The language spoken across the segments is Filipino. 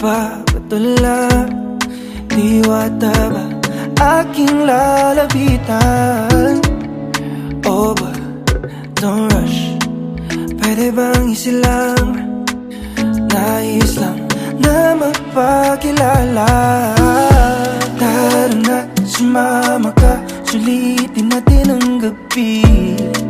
nagpapatula? Diwata ba aking lalapitan? Oh ba, don't rush, pwede bang isilang? Nais lang na magpakilala. Tara na, sumama ka, sulitin natin ang gabi.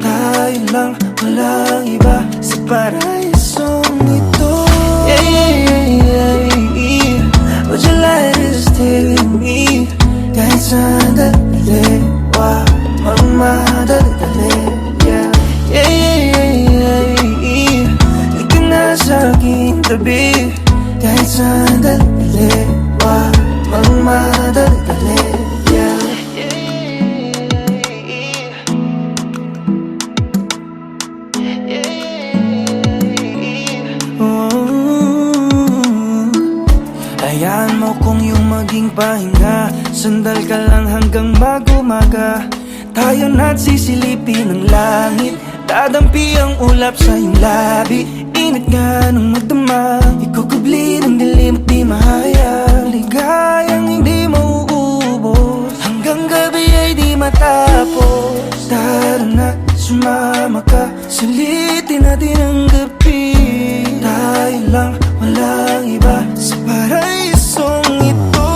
Tayo lang, walang iba sa paraisong ito. Yeah, yeah, yeah, yeah. Would you like to stay with me? Kahit sandali, wag magmadali. Yeah, yeah, yeah, yeah, yeah. Lika na sa aking tabi. Kahit sandali, wag magmadali. Yeah. Hayaan mo kung yung maging pahinga. Sandal ka lang hanggang mag-umaga. Tayo na't sisilipin ng langit. Dadampi ang ulap sa iyong labi. Init nga nung magdama. Ikukubli ng dilim at di mahayag. Ligayang hindi mauubos. Hanggang gabi ay di matapos. Tara na, sumama ka, sulitin natin ang gabi. Tayo lang, walang iba sa paraisong ito.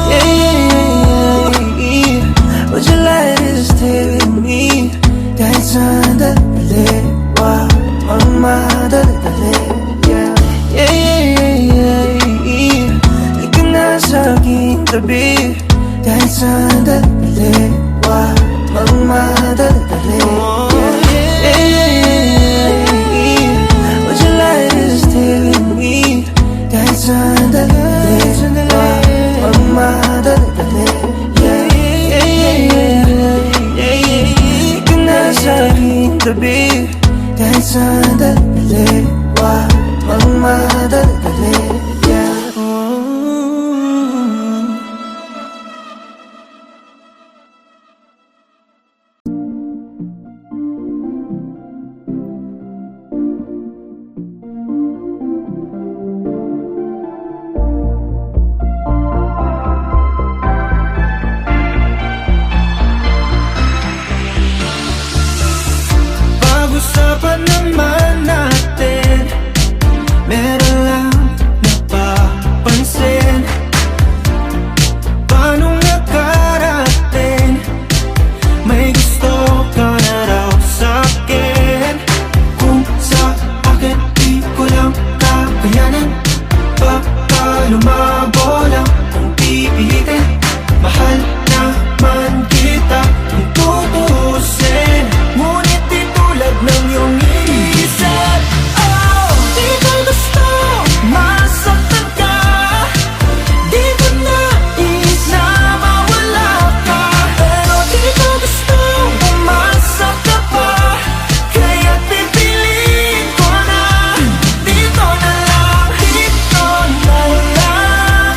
Yeah, yeah, yeah, yeah. Would you like to stay with me? Kahit sandali, wag magmadali. Yeah, yeah, yeah, yeah, yeah. Lika na sa aking tabi. Kahit sandali, wag magmadali. Yeah, yeah, yeah, yeah. Would you like to stay with me? Kahit sandali, wag magmadali. Yeah, yeah, yeah, yeah, yeah. Lika na sa aking tabi. Kahit sandali, wag magmadali. Yeah. Pag-usapan naman natin, meron lang napapansin. Paano nakarating? May gusto ka na raw sa'kin. Kung sa akin di ko lang kakayanin, baka lumabo lang kung pipilitin. Mahal naman kita kung tutusin, ngunit di tulad ng iyong iisip. Oh, di ko gusto masaktan ka. Di ko nais na mawala ka. Pero di ko gusto umasa ka pa. Kaya pipiliin ko na dito na lang, dito na lang.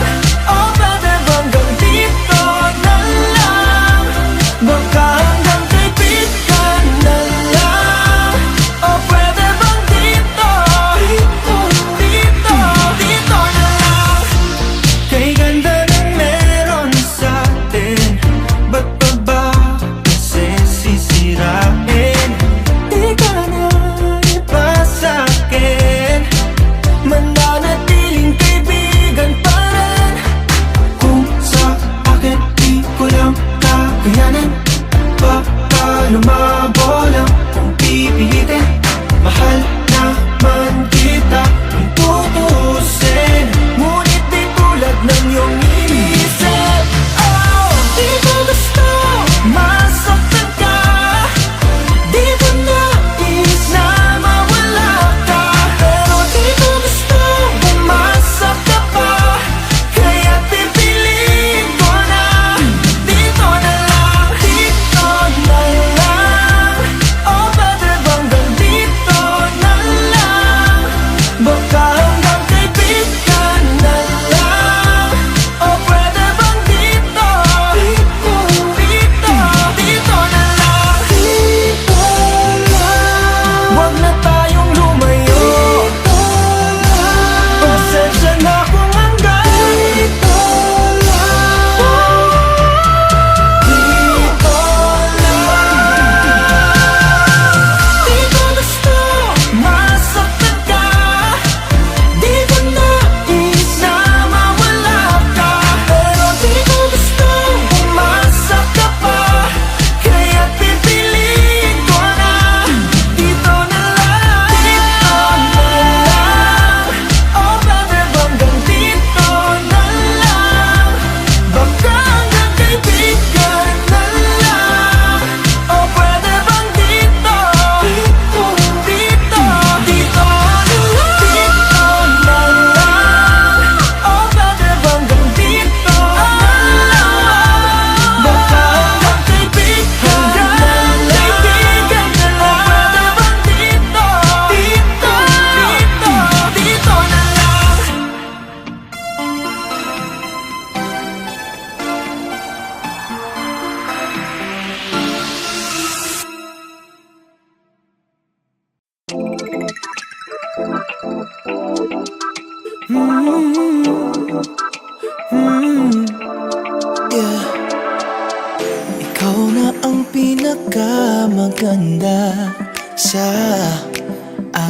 ganda sa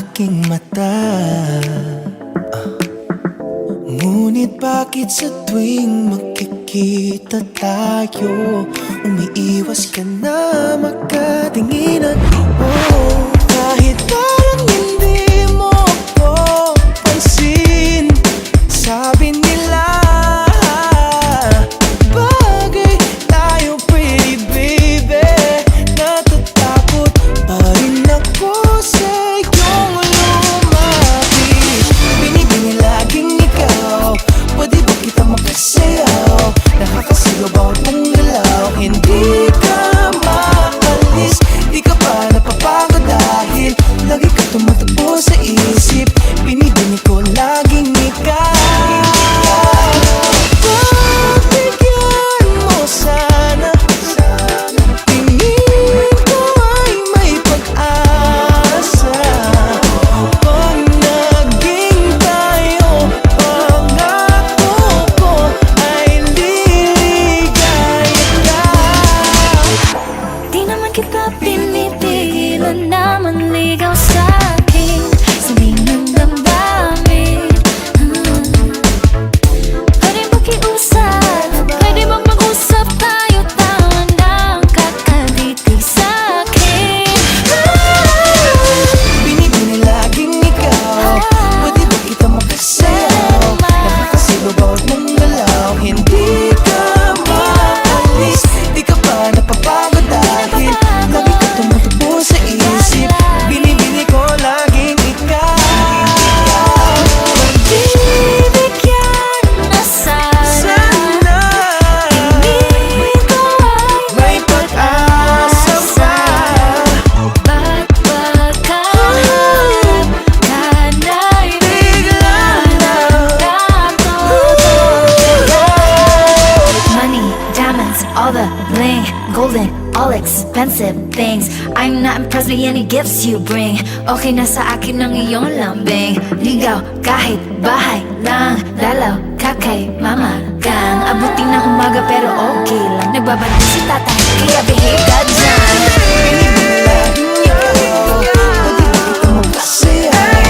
aking mata. Ngunit bakit sa tuwing magkikita tayo, umiiwas ka na makatingin at kahit parang hindi mo ko pansin. Sabi nila bagay tayo pretty baby, natatakot pa rin ako sa iyong lumapit. Binibini laging ikaw, pwede ba kita makasayaw? Nakakasigaw bawat mong galaw, hindi ka maalis, di ka pa napapagod dahil lagi ka tumatakbo sa isip. Binibini ko laging ikaw. Pagbigyan mo sana, tingin ko ay may pag-asa. Pag naging tayo, pangako ko ay liligaya ka. Di naman kita pinipigilan na manligaw sa'kin, sabihin ng damdamin. Pwede makiusap, pwede bang mag-usap tayo, tawa ng kakaditig sa'kin. Binibini laging ikaw, pwede ba kita makasayaw? Nakakasigaw bawat mong galaw, hindi ka maalis, di ka pa napapagod dahil lagi ka tumatakbo sa isip. Binibini ko laging ikaw. Bibigyan na sana, Sana hindi ko ay may pag-asa pa. ba't pagkaharap ka na'y Bigla lang money, diamonds, all the bling, golden, all expensive things. I'm not impressed by any gifts you bring. Okay na sa akin ang iyong lambing. Ligaw kahit bahay lang, dalaw ka kay mama gang. Abutin ng umaga pero okay lang, nagbabalik si tatay kaya behave ka dyan. Binibini laging ikaw, pwede ba kita makasayaw?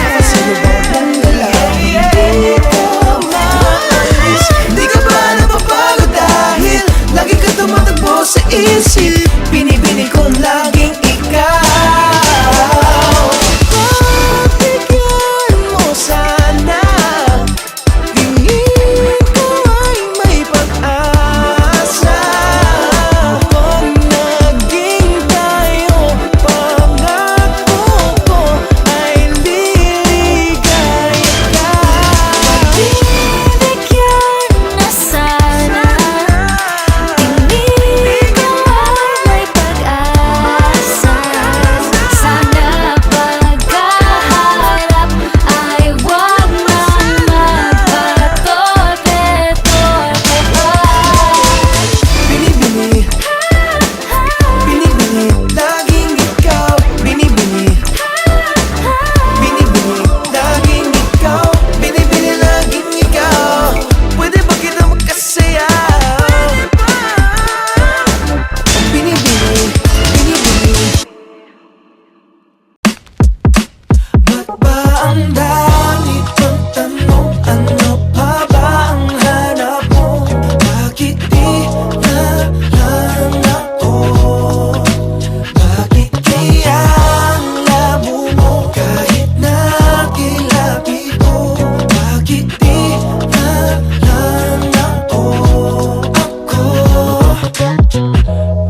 Nakakasigaw bawat mong galaw, hindi ka maalis, di ka ba napapagod dahil lagi ka tumatakbo sa isip. Binibini ko laging ikaw. Pagbigyan mo sana, tingin ko ay may pag-asa. Pag naging tayo, pangako ko ay liligaya ka. Bibigyan na sana, hindi ko ay may pag-asa. Sana pagkaharap ay wag na magpatote-tote pa. Binibini, binibini, laging ikaw. Binibini, binibini, laging ikaw. Binibini, laging ikaw. Pwede ba kita magkasayaw? Binibini, binibini. Ba't ba ang dami pang tanong? Ano pa ba ang hanap mo? Bakit di na lang ako? Bakit kaya ang labo mo? Kahit nakilabi ko, bakit di na lang ako?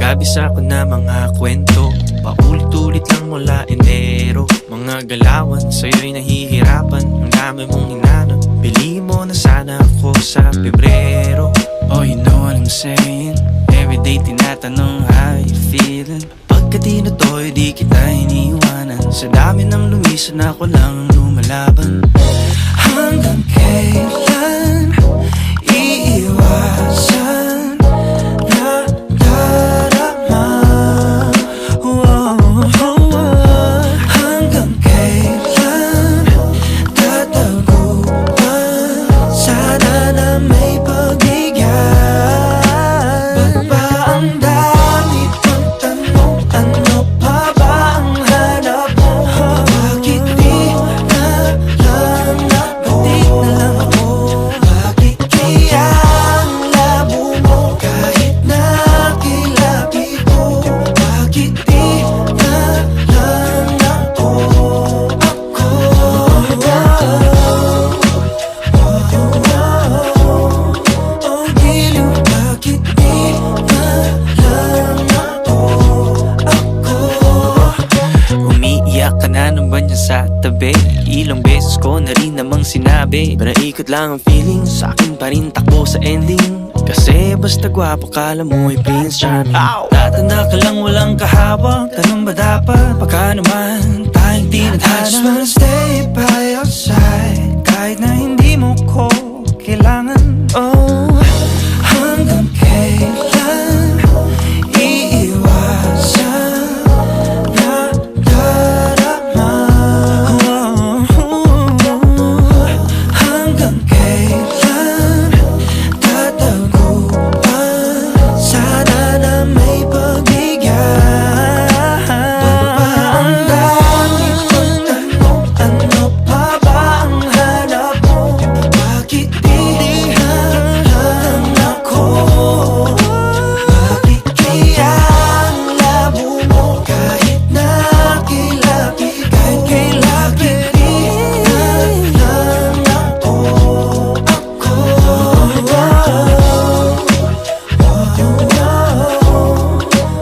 Kabisa ko na mga kwento, paulit-ulit lang mula Enero. Mga galawan, sa'yo'y nahihirapan, ang dami mong hinanap. Bili mo na sana ako sa Pebrero. Oh, you know what I'm saying? Everyday tinatanong how you feeling. Pagka di na to'y di kita iniiwanan. Sa dami ng lumisan ako lang ang lumalaban. Hanggang kailan iiwasan na darama? Hanggang kailan tataguan? Sana na may pagbigyan. Ba't ba ang dami pang tanong? Ano katabi. Ilang beses ko na rin namang sinabi, panaikot lang ang feeling, sa akin pa rin takbo sa ending. Kasi basta gwapo kala mo ay Prince Charming. Tatanda ka lang walang kahawak, ganun ba dapat? Baka naman tayong tinadhana. I just wanna stay by your side, kahit na hindi mo ko kailangan. Oh, hanggang kailan iiwasan na darama? Hanggang kailan tataguan? Sana na may pagbigyan. Ang dami kong tanong, ano pa ba ang hanap mo? Bakit di lang ako? Bakit kaya ang labo mo? Kahit na kilapit, kahit kilapit, di lang ako.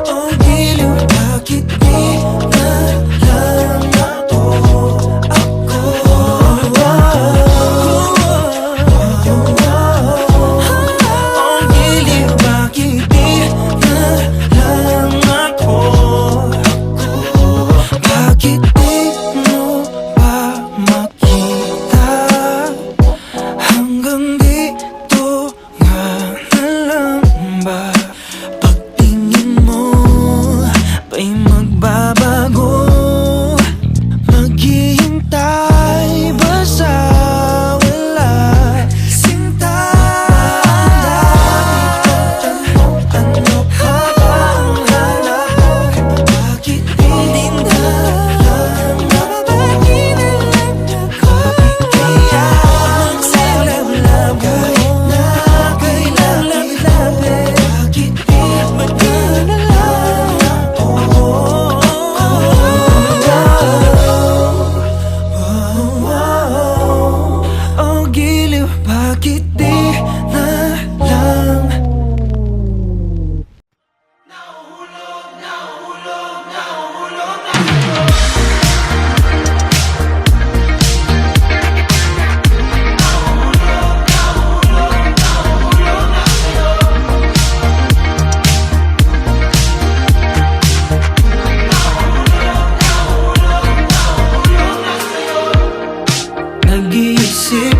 Oh, giliw, bakit di lang ako? Ang giliw, bakit di lang ako? Bakit di mo ba makita? Hanggang dito nga na lang ba? Pagtingin mo ba'y magbabago? Maghihintay ba sa wala? Sinta, ano pa ba ang hanap mo? Bakit hindi na lang ako? Kaya magsalamlam kahit na kailangan. Bakit di na lang ako? Oh, giliw, bakit di na lang? Nag-iisip,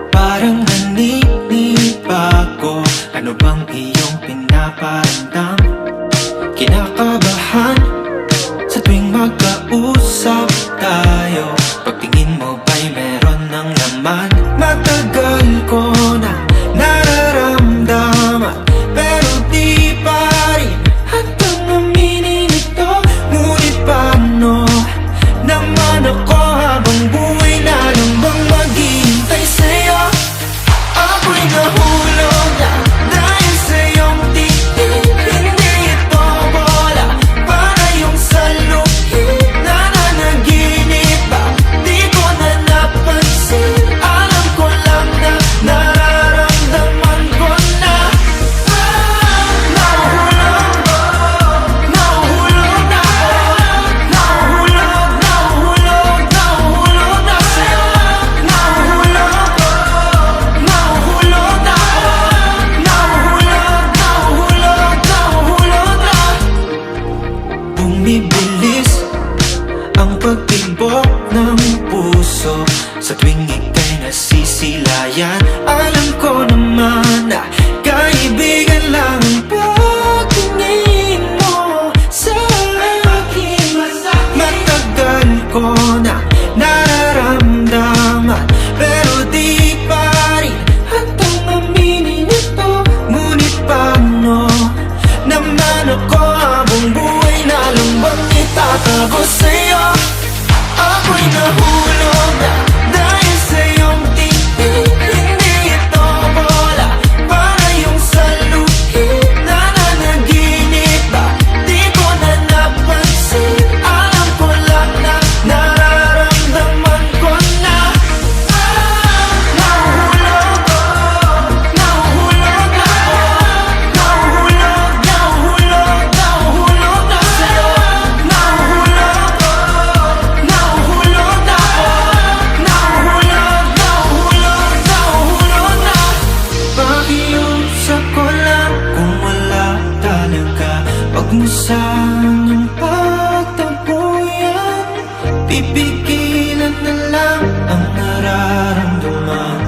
parang naninip ako. Ano bang iyong pinaparamdam? Kinakabahan sa tuwing magkausap tayo. Pagtingin mo ba'y meron ng laman? Matagal ko na nararamdaman, pero di pa rin hanggang aminin ito. Ngunit paano naman ako habang buhay na lang bang maghihintay sa'yo? Ako'y nahulog na dahil sa iyong titigin. Kung saan yung pagtagpuyan, pipigilan na lang ang nararamdaman.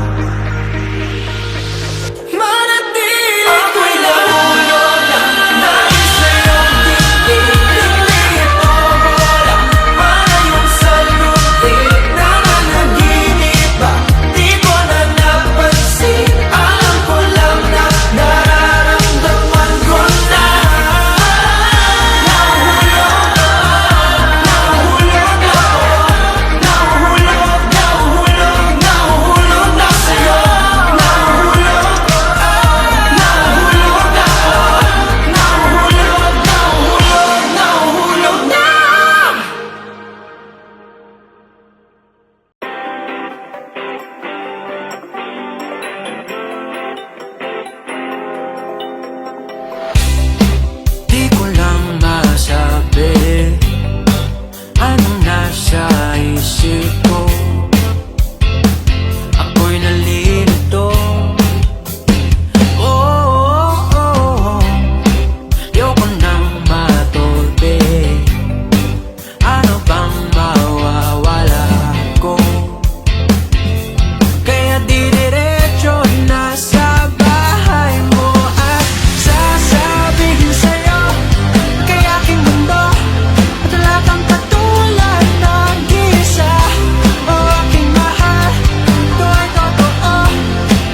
Manatili ako'y nahulog lang dahil sa'yong tingin. Hindi ito bola, malayon sa lutik na nanaginip ba? Di ko na napansin, alam ko lang na nararamdaman ko na. Nahuhulog na sa'yo. Nahuhulog na. Di ko lang masabi anong nasa isip ko. Ako'y nalilito. Ayoko nang matulbi. Ano bang mawawala ko? Kaya didiretso na sa bahay mo at sasabihin sa'yo kay aking mundo at wala kang katulad ng isa. O aking mahal, ito ay totoo,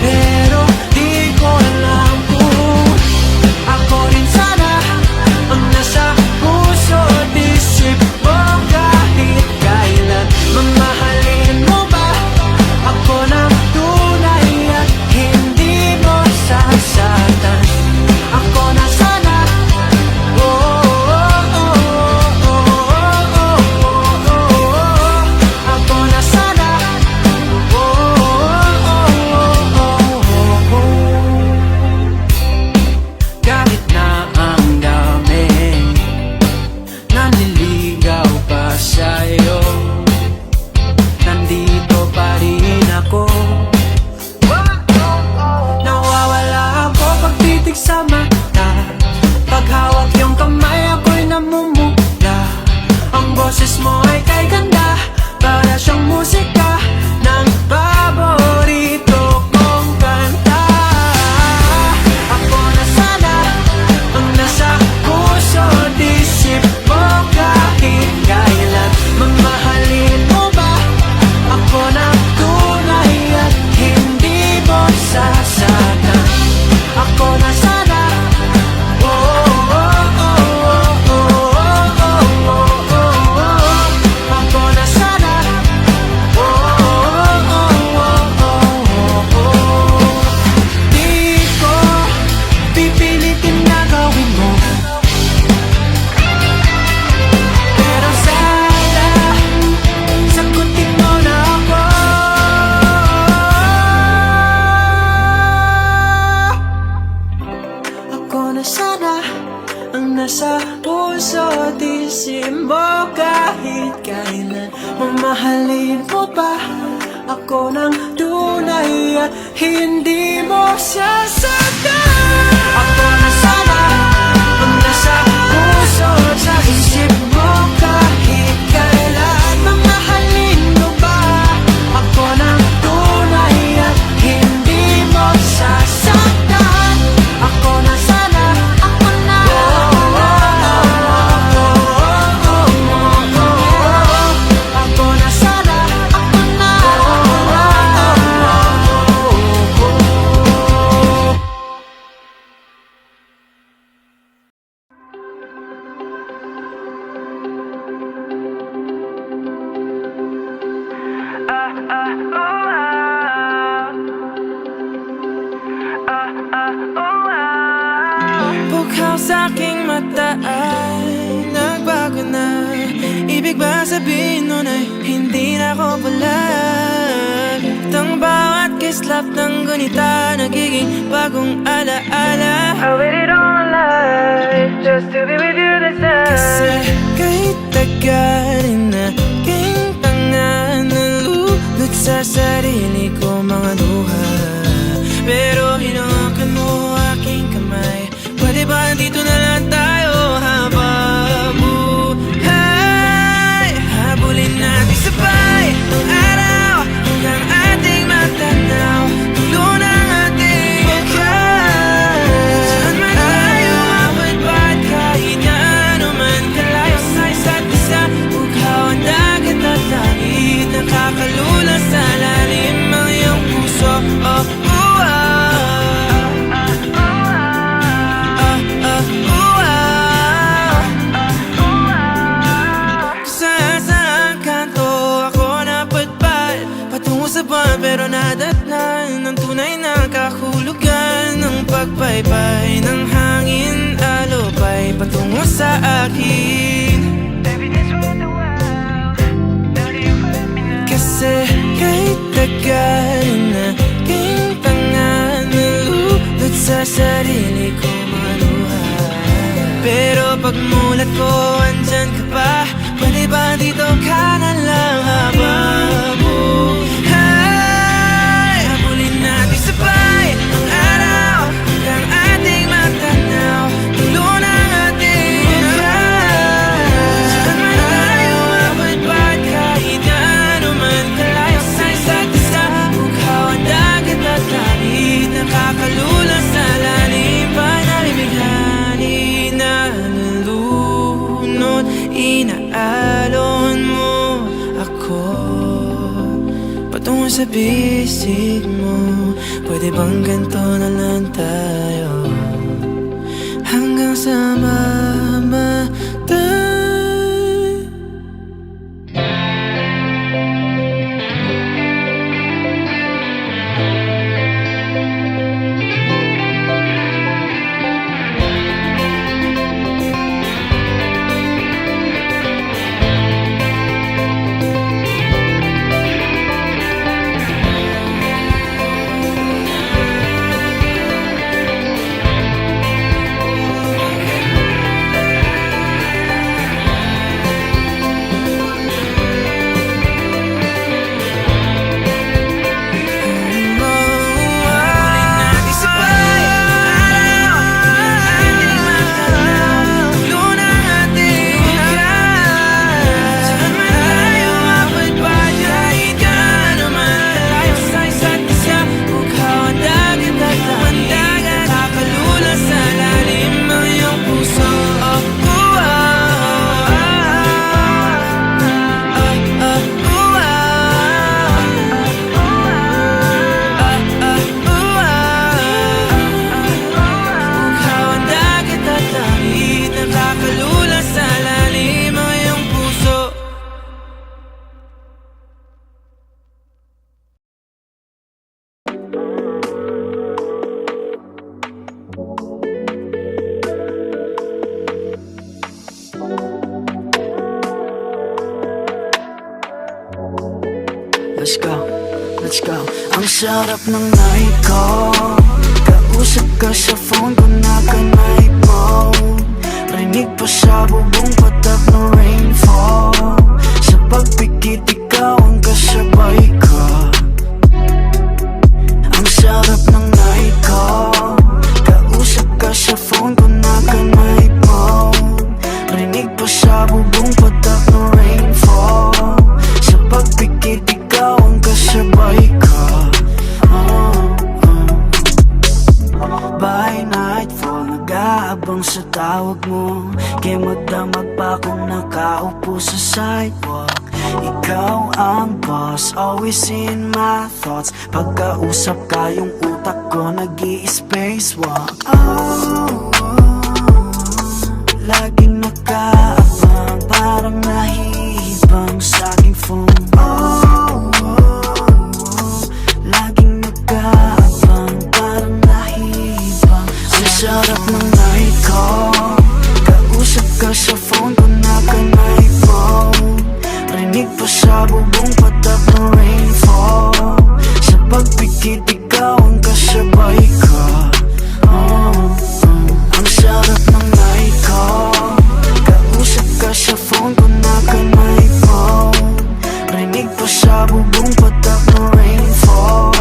pero di ko alam kung ako rin sana ang nasa puso at isip mo kahit kailan. Mamahalin mo ba ako ng tunay at hindi mo sasaktan? Ako na sana. Ako na sana. Kahit na ang dami nanliligaw pa sa'yo, nandito pa rin ako. Nawawala ako pagtitig sa mata, paghawak yung kamay ako'y namumula. Ang boses mo ay kay ganda, para siyang musika ng paborito kong kanta. Ako na sana ang nasa puso at isip mo kahit kailan. Mamahalin mo ba ako ng tunay at hindi mo sasaktan? Ako na sana. Ako na sana. Di ko pipilitin na gawin mo, pero sana sagutin mo na ako. Ako na sana ang nasa puso at isip mo kahit kailan. Mamahalin mo ba ako ng tunay at hindi mo sasaktan? Ako na sana ang nasa puso at isip mo kahit kailan. Mamahalin mo ba ako ng tunay at hindi mo sasaktan? Ako na sana. Ako na. Ako na sana. Ako na. Bughaw sa aking mata ay nagbago na. Ibig ba sabihin nun ay hindi na ako bulag? Tang bawat kislap ng gunita nagiging bagong alaala. I waited all my life just to be with you this time. Kasi kahit tagal na king tanga, nalulot sa sarili ko mga luha. Pero hinawakan mo aking kamay. Pwede ba dito na lang tayo? paypay ng hangin, alupay patungo sa akin. Kasi kahit tagal na aking tanga, nalulod sa sarili ko maluhay. Pero pagmulat ko, andyan ka pa. Pwede ba dito ka na lang habang buhay? Habulin natin sabay ang araw hanggang ating matanaw dulo ng ating buhay. Saan man tayo mapagpag, kahit gaano man kalayo sa isa't isa, bughaw ang dagat at langit, nakakalula sa lalim. Panalibighani na nalulunod, inaalon mo ako patungo sa bisig mo. Pwede bang ganito na lang tayo hanggang sa mamatay? Let's go. Ang sarap ng night ko, kausap ka sa phone ko, naka-night mode. Rinig pa sa bubong patak ng rainfall. Sa pagpikit ikaw ang kasabay ko. Ang sarap ng night ko, kausap ka sa phone ko, naka-night mode. Rinig pa sa bubong patak ng rainfall. Sa pagpikit ikaw ang kasabay ko. By nightfall, nag-aabang sa tawag mo. Kaya magdamag pa kung nakaupo sa sidewalk. Ikaw ang boss, always in my thoughts. Pagkausap ka, yung utak ko nag-i-spacewalk. Laging nakaabang, parang nahihibang sa aking phone. Laging nakaabang, parang nahihibang. Ang sarap ng night ko, kausap ka sa phone ko, naka-night mode. Rinig pa sa bubong patak ng rainfall. Sa pagpikit ikaw ang kasabay ko. Ang sarap ng night ko, kausap ka sa phone ko, naka-night mode. Rinig pa sa bubong patak ng rainfall.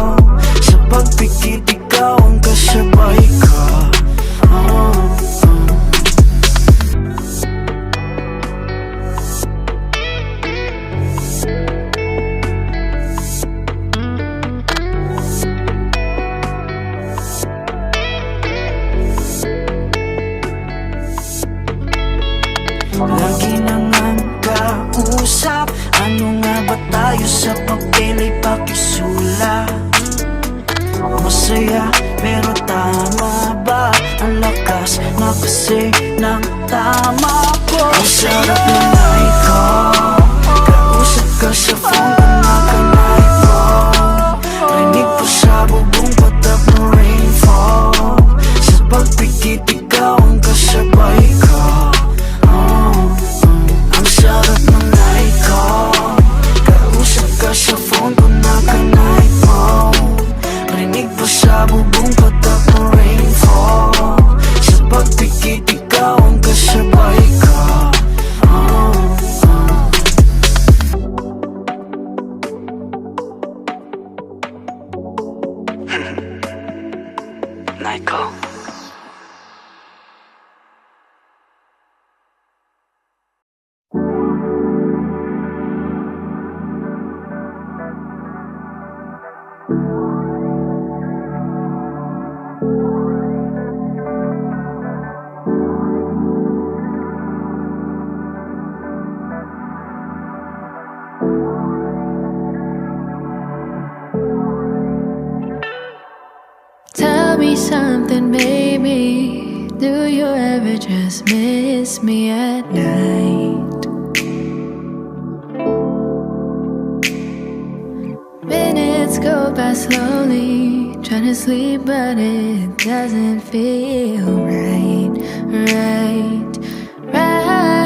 Sa pagpikit ikaw ang kasabay ko. Lagi nang ang kausap, ano nga ba tayo sa papel ay pakisulat? Masaya pero tama ba ang lakas na kasi ng tama ko? Ang sarap ng night ko, kausap ka sa phone ko, naka-night mode. Rinig pa sa bubong patak ng rainfall. Sa Nico. Tell me something, baby. Do you ever just miss me at night? Minutes go by slowly, trying to sleep, but it doesn't feel right, right, right.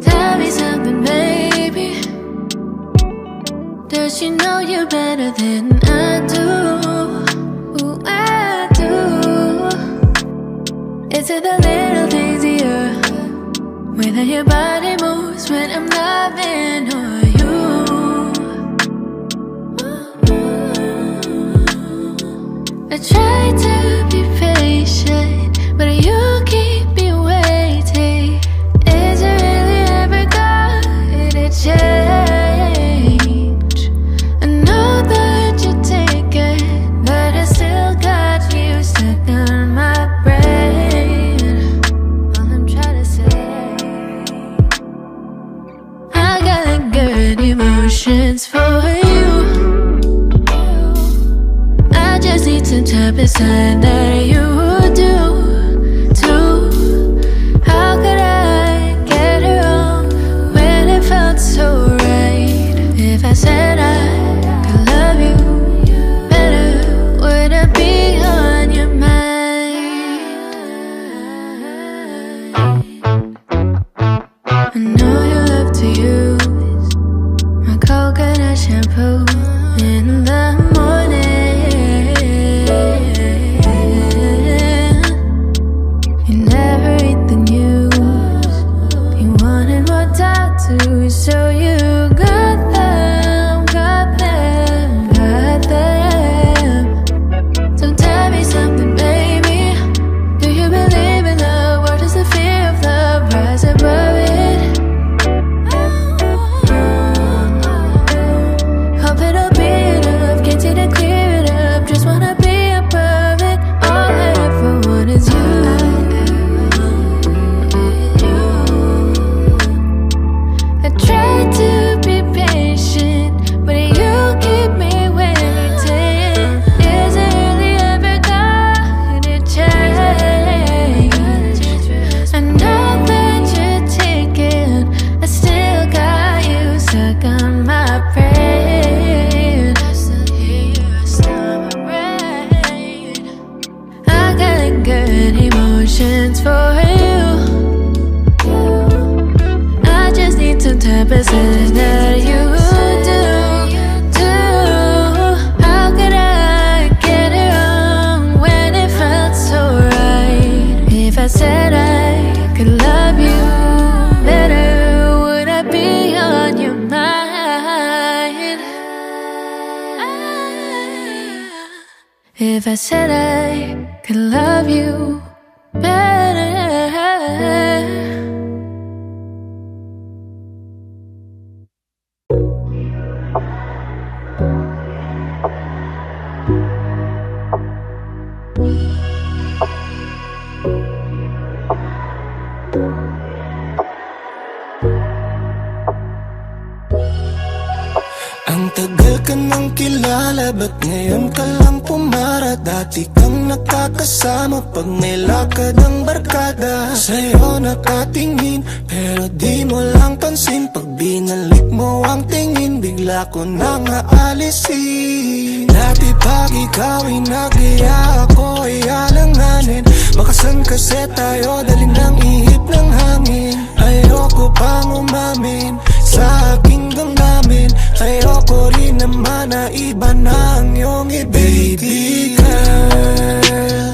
Tell me something, baby. Does she know you better than I do? Ooh, I do. Is it the little things here? Way that your body moves when I'm loving on you. I try to be patient, but you keep me waiting. Is it really ever gonna change? I know that you take it, but I still got you stuck on my brain. All I'm trying to say, I got good emotions for you. I just need some time beside that you do too. How could I get it wrong when it felt so right? If I said I could love you better, would I be on your mind? I know you love to use my coconut shampoo in the morning. You never eat the news. You wanted more tattoos, so you got them, got them, got them. So tell me something, baby. Do you believe in love, or does the fear of love rise above it? Hope it'll be enough, can't seem to clear it up. Just wanna be above it. All I ever want is you. I try to be patient, but you keep me waiting. Is it really ever gonna change? I know that you're taken, I still got you stuck on my brain. I still hear you stuck on my brain. I got good emotions for you. I just need some time beside that you do. How could I get it wrong when it felt so right? If I said I could love you better, would I be on your mind? If I said I could love you better. Ang tagal ka nang kilala, ba't ngayon ka lang pumara? Dati kang nakakasama pag may lakad ang barkada. Sa'yo nakatingin, pero di mo lang pansin. Pag binalik mo ang tingin, bigla ko nang aalisin. Dati pag ikaw ay nagyaya, ako ay alanganin. Makasan kasi tayo, dali ng ihip ng hangin. Ayoko pang umamin sa aking damdamin. Ayoko rin naman na iba na ang iyong baby girl.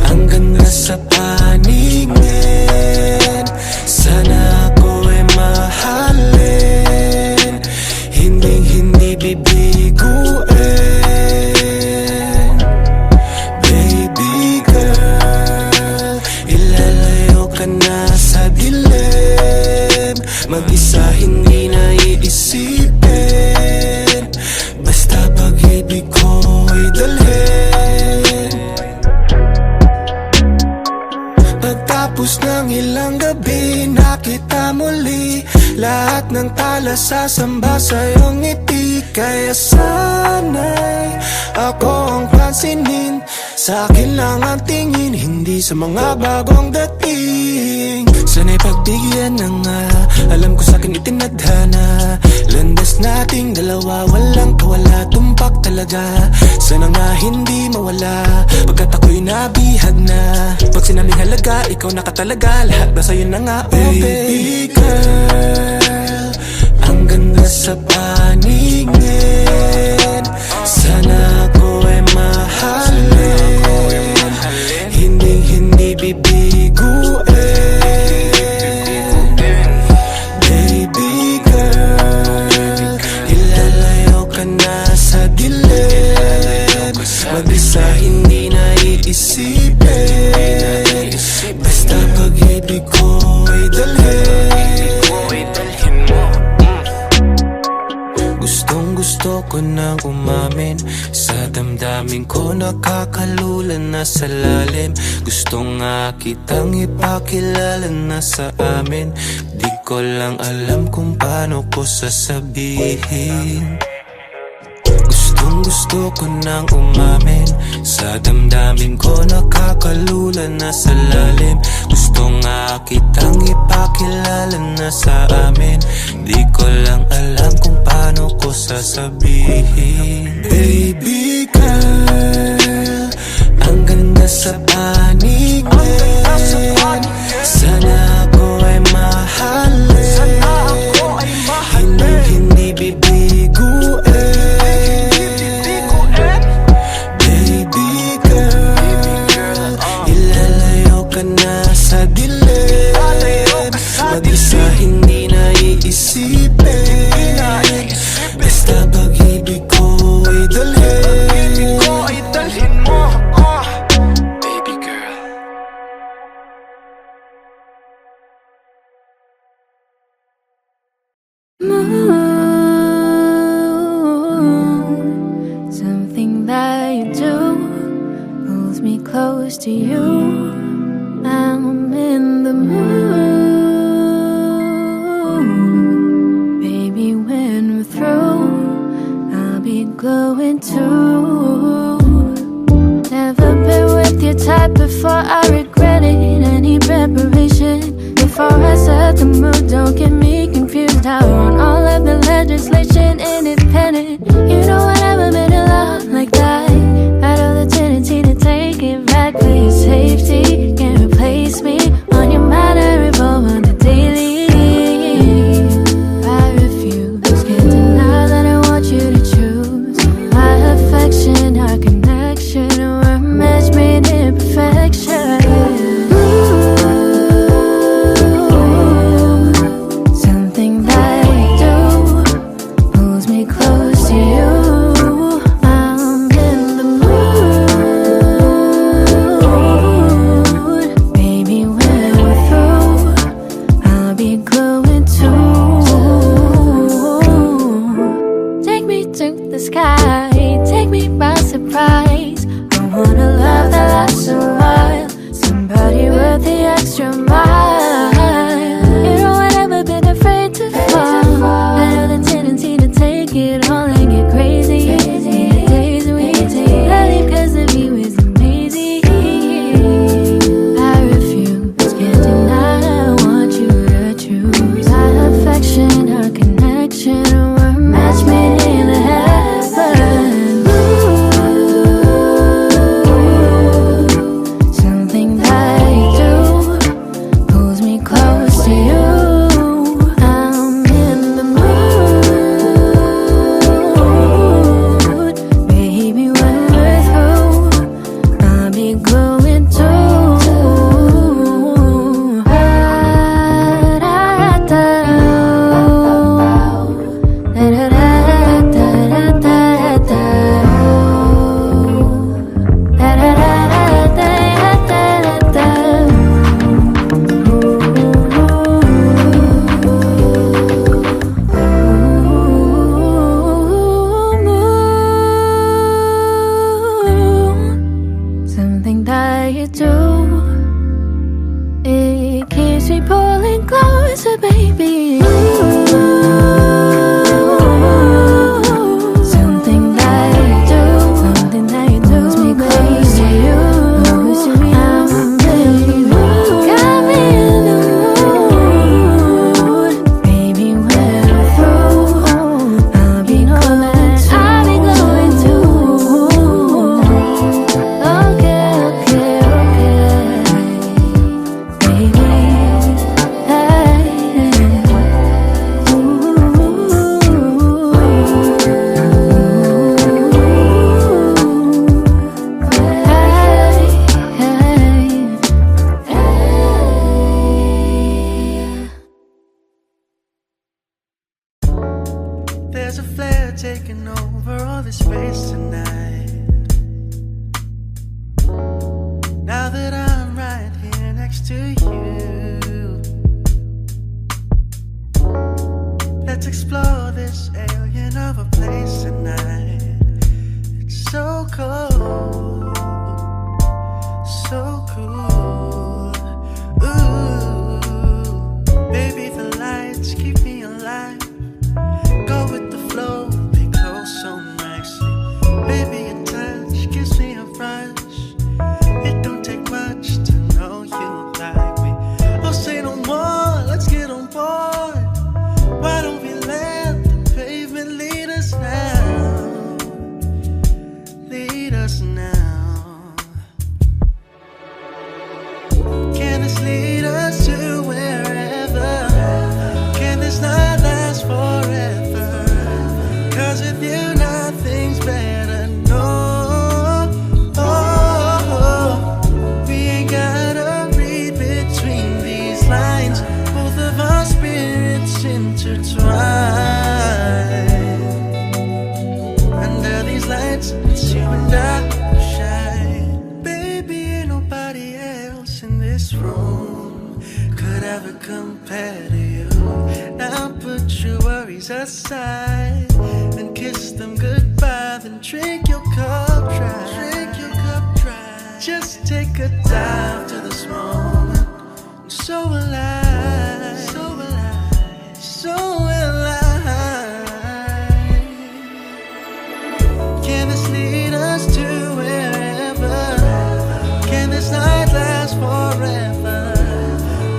Ang ganda sa paningin, sana ako ay mahalin. Hindi bibiguin. Pagkatapos ng ilang gabi, nakita muli lahat ng tala sasamba sa iyong ngiti. Kaya sana'y ako ang pansinin, sa akin lang ang tingin, hindi sa mga bagong dating. Sana'y pagbigyan na nga, alam ko sa'kin itinadhana. Landas nating dalawa, walang kawala, tumpak talaga. Sana nga hindi mawala, pagkat ako'y nabihag na. Pag sinabing halaga, ikaw na ka talaga, lahat na sa'yo na nga. Oh baby girl, ang ganda sa paningin, sana ako ay mahalin, hindi bibiguin. Baby girl, ilalayo ka na sa dilim, mag-isa hindi na iisipin, basta pag-ibig ko'y dalhin. Gustong gusto ko nang umamin, sa damdamin ko nakakalulan na sa lalim. Gusto nga kitang ipakilala na sa amin, di ko lang alam kung paano ko sasabihin. Gustong gusto ko nang umamin, sa damdamin ko nakakalulan na sa lalim. Gusto nga kitang ipakilala na sa amin, di ko lang alam kung paano ko sasabihin. Baby girl, ang ganda sa paningin, sana ako ay mahalin, hindi bibiguin. Baby girl, ilalayo ka na sa dilim, mag-isa hindi na iisipin, basta pag-ibig ko'y dalhin. Baby girl. Moon, something that you do pulls me close to you. I'm in the mood. Baby, when we're through, I'll be glowing too. Never been with your type before, I regret it. Any preparation before I set the mood, don't get me confused. I want all of the legislation independent. You know I never been in love like that. I know the tendency to take it back for your safety. Can't replace me on your mind, I revolve on the daily. I refuse, can't deny that I want you to choose my affection, our connection. We're a match made in perfection. Something that you do pulls me close to you. I'm in the mood. Baby, when we're through, I'll be glowing too. Take me to the sky, take me by surprise. I want a love that lasts a while, somebody worth the extra mile. You know I've never been afraid to fall. I have the tendency to take it all and get crazy. The days we take, I leave 'cause of you is amazing. I refuse, can't deny I want you to choose my affection, our connection. We're a match made in the heavens. Something that you do pulls me close to you. I'm in the mood. Baby, when we're through, I'll be glowing too. Something that you do is is it, baby? Something that you do makes me close to you. I'm really got me in the mood. Baby, when we're through, I'll be glowing too. Okay, baby, There's a flare taking over all this space tonight. Now that I'm right here next to you, let's explore this alien of a place tonight. It's so cold, so cool. Ooh, baby, the lights keep me alive. Go with the flow, be close so nicely. Baby, your touch gives me a rush. It don't take much to know you like me. Oh, say no more, let's get on board. Why don't we let the pavement lead us now? Lead us now. Can this lead us to wherever? Can this not last forever? 'Cause with you nothing's better, no. We ain't gotta read between these lines. Both of our spirits intertwine. Under these lights, it's you and I who shine. Baby, ain't nobody else in this room could ever compare to you. Now put your worries aside and kiss them goodbye. Then drink your cup dry. Drink your cup dry. Just take a dive to this moment. I'm so alive, so alive, so alive. Can this lead us to wherever? Can this night last forever?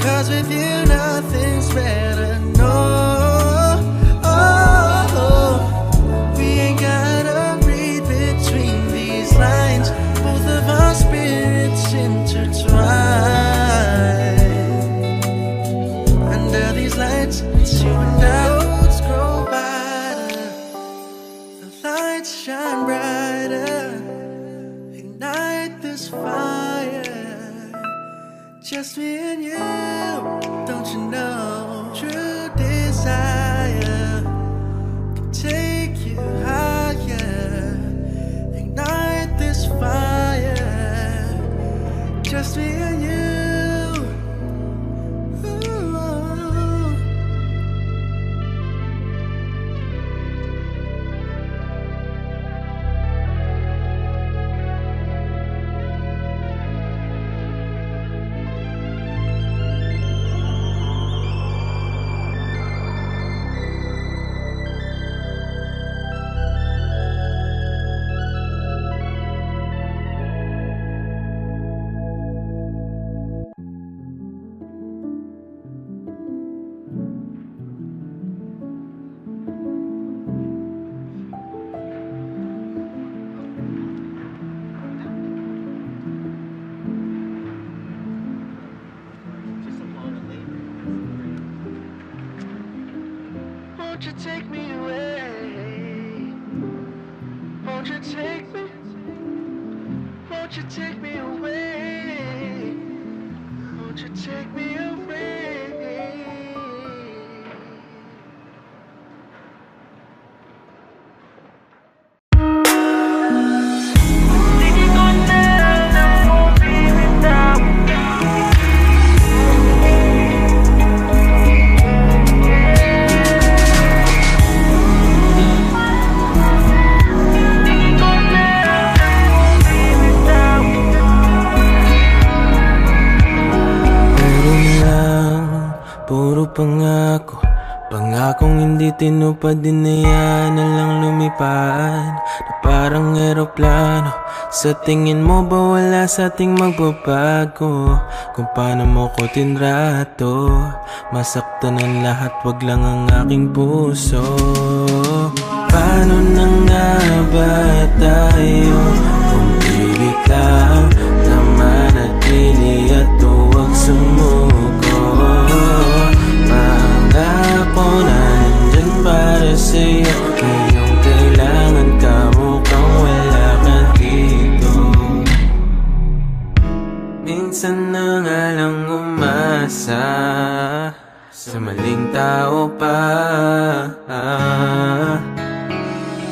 'Cause with you nothing's better, no. We ain't gotta read between these lines. Both of our spirits intertwine. Under these lights, it's you and I. Roads grow wider, the lights shine brighter. Ignite this fire, just me and you. Don't you know, true desire can take you higher. Ignite this fire, just me and you. Ooh. Won't you take me away? Won't you take me? Won't you take me away? Won't you take me away? pangako, pangakong hindi tinupad, dinayaan na lang lumipad na parang eroplano. Sa tingin mo ba wala sa ating magbabago? Kung paano mo ko tinrato, masaktan ang lahat, wag lang ang aking puso. Paano na nga ba tayo kung pilit lang na manatili at huwag sumuko? Pangako na nandyan para sa'yo, ngayong kailangan ka, mukhang wala ka dito. Minsan na nga lang umasa sa maling tao pa.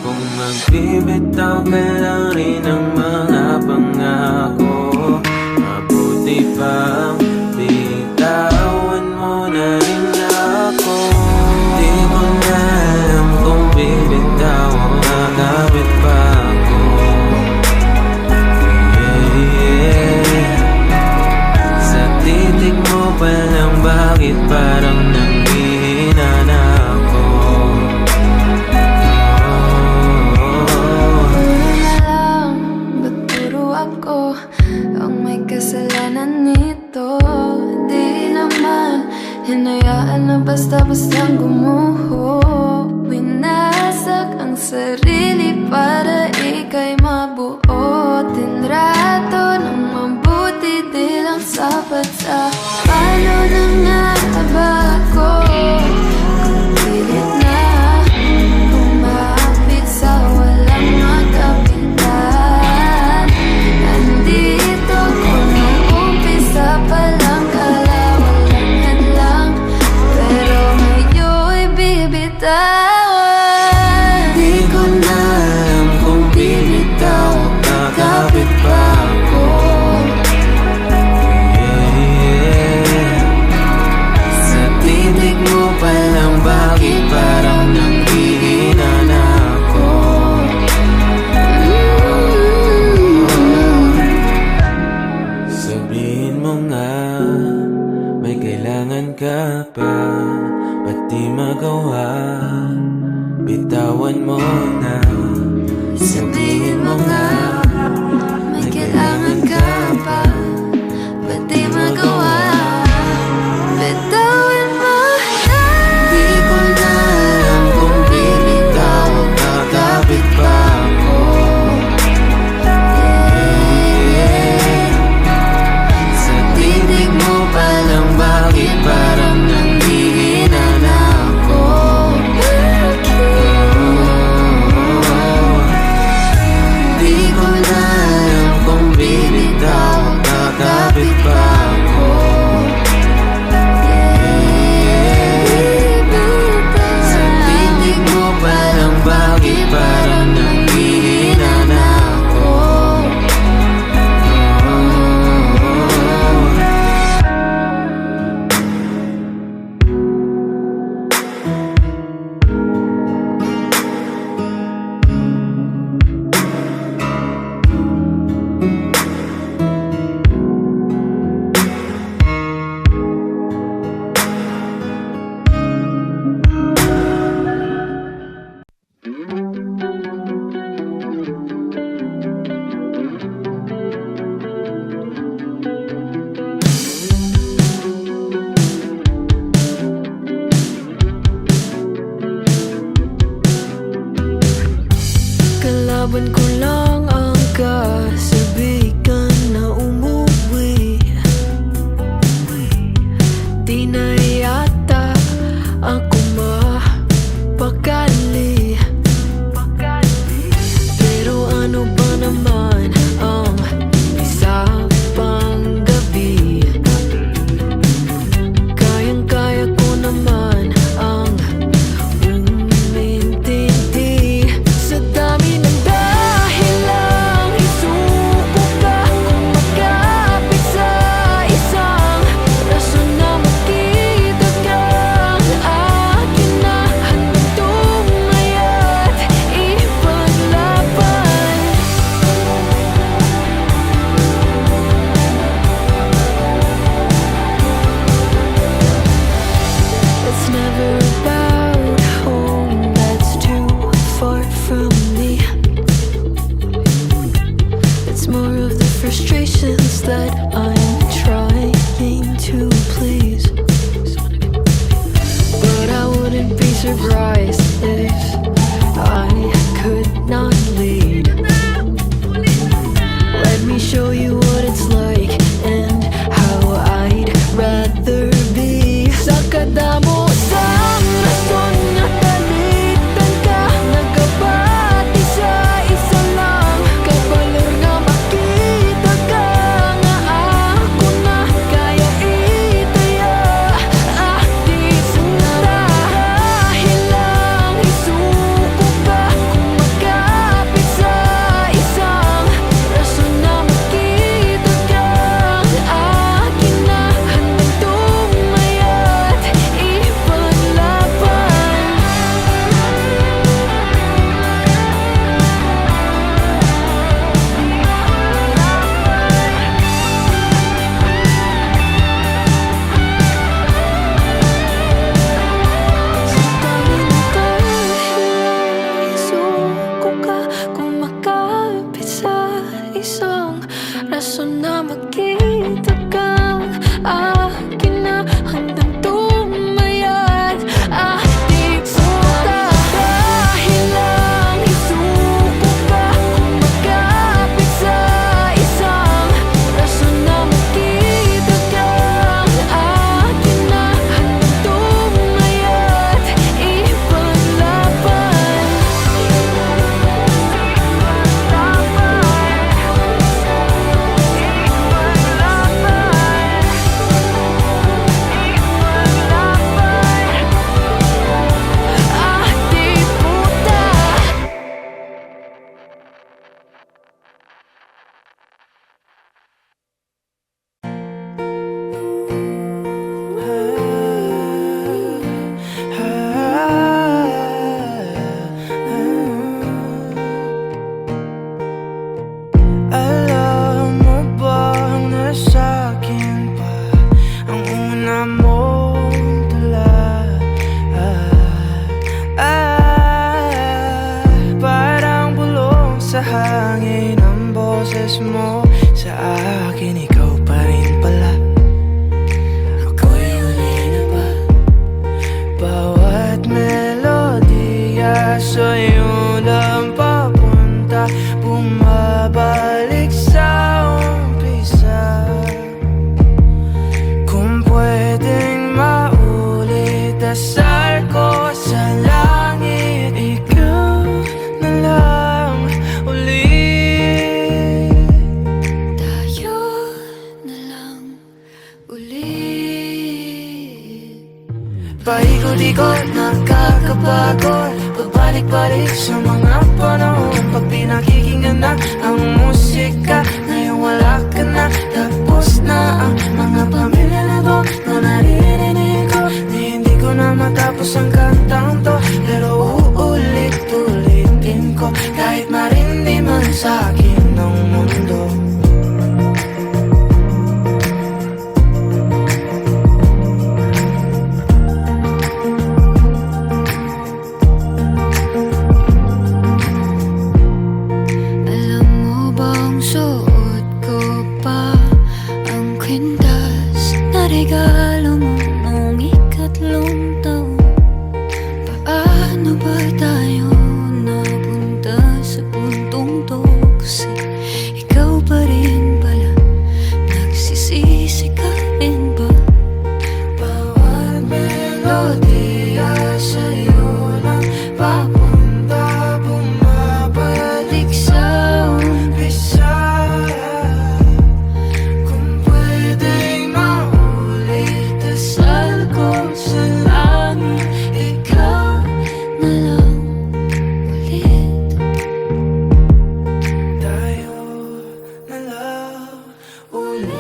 Kung magbibitaw ka lang rin ng mga pangako, mabuti pang bitawan mo na rin ako. Di ko na alam kung bibitaw o magkabit pa ako. Sa titig mo pa lang, bakit parang nanghihina na ako? Ako ang may kasalanan nito. Di naman hinayaan na basta-bastang gumuho. Winasak ang sarili para ika'y mabuo. Tinrato ng mabuti, di lang sapat sa paano na nga ba ako? Kung pilit na umapit sa walang magapitan, nandito ko nung umpisa pa lang, kala walang hadlang, pero ngayon'y bibitawan. Di ko na alam kung bibitaw o kakapit pa ako. Sa titig mo pa lang, bakit parang nanghihina na ako? Sabihin mo nga, may kailangan ka pa, ba't di magawa? Bitawan mo na. Sabihin mo nga, may kailangan ka pa, ba't di magawa? Bitawan mo na. Di ko na alam kung bibitaw o kakapit pa ako. Sa titig mo pa lang, bakit parang nanghihina na ako? rason na makita kang akin na hanggang tumayat. Di puta, dahil lang isuko ka kung magkapit sa isang rason na makita kang akin na hanggang tumayat. Ipaglaban, di puta. Alam mo bang nasa'kin pa ang una mong tula? Parang bulong sa hangin ang boses mo. Sa akin ikaw pa rin pala. Ako'y huli na ba? Bawat melodiya sa'yo lang papunta, bumabalik sa umpisa. Kung pwedeng maulit, dasal ko sa langit, ikaw na lang ulit. Tayo na lang ulit. Paikot-ikot, nakakapagod, pabalik-balik sa mga panahon. Pag pinakikinggan na ang musika, ngayon wala ka na. Tapos na ang mga pamilya na to na naririnig ko. Di hindi ko na matapos ang kantang to, pero uulit-ulitin ko kahit marindi man sa akin ng mundo. Alam mo bang suot ko pa ang kwintas na regalo mo nung ikatlong taon? Paano ba tayo napunta sa puntong to? Kasi ikaw pa rin pala, nagsisisi ka rin ba? Bawat melodiya sa'yo lang papunta, bumabalik sa umpisa. Kung pwedeng maulit, dasal ko sa langit, Ikaw na lang ulit. tayo na lang ulit.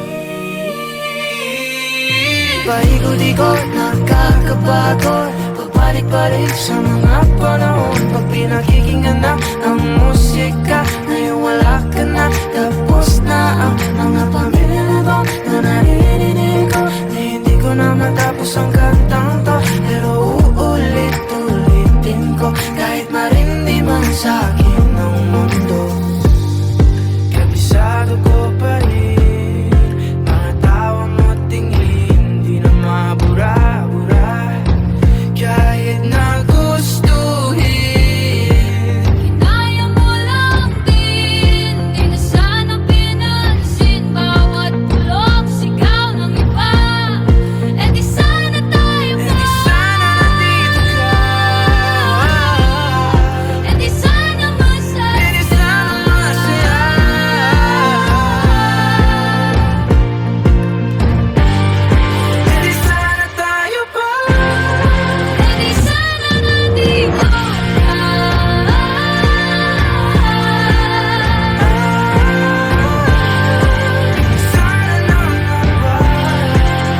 Paikot-ikot, nakakapagod, pabalik-balik sa mga panahon. Pag pinakikinggan na ang musika, ngayon wala ka na. Tapos na ang mga pamilya na to na naririnig ko. Di hindi ko na matapos ang kantang to, pero uulit-ulitin ko kahit marindi man sa akin ng mundo. Kabisado ko pa rin mga tawa mo tingin, di na mabura-bura kahit na gustuhin. Kinaya mo lang din, di na sana pinansin bawat bulong sigaw ng iba. E di sana tayo Eh pa, di sana nandito ka. e di sana masaya. Eh di sana masaya. Eh di sana tayo pa. E di sana nandito ka. Sana naman ba?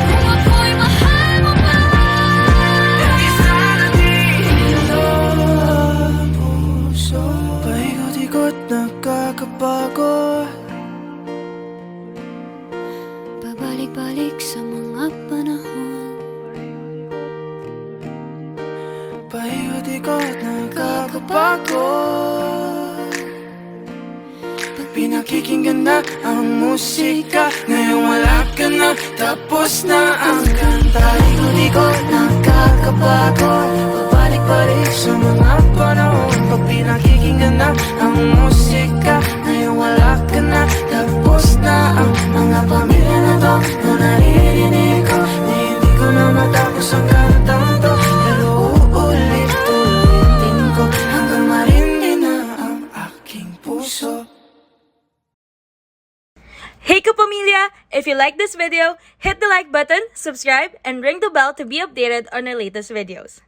Kung ako'y mahal mo pa, Eh di sana dito ang puso. Paikot-ikot, nakakapagod. pabalik-balik sa mga panahon. Paikot-ikot, nakakapagod. pinakikinggan na ang musika. Ngayon wala ka na, tapos na ang kanta. Ikot-ikot, nakakabago, pabalik-balik sa mga panahon. Pag pinakikinggan na ang musika, ngayon wala ka na, tapos na ang mga pamilya na to na naririnig ko. Hindi ko na matapos ang kantang to, pero uulit-ulitin ko hanggang marindi na ang aking puso. Hey Kapamilya! If you like this video, hit the like button, subscribe, and ring the bell to be updated on our latest videos.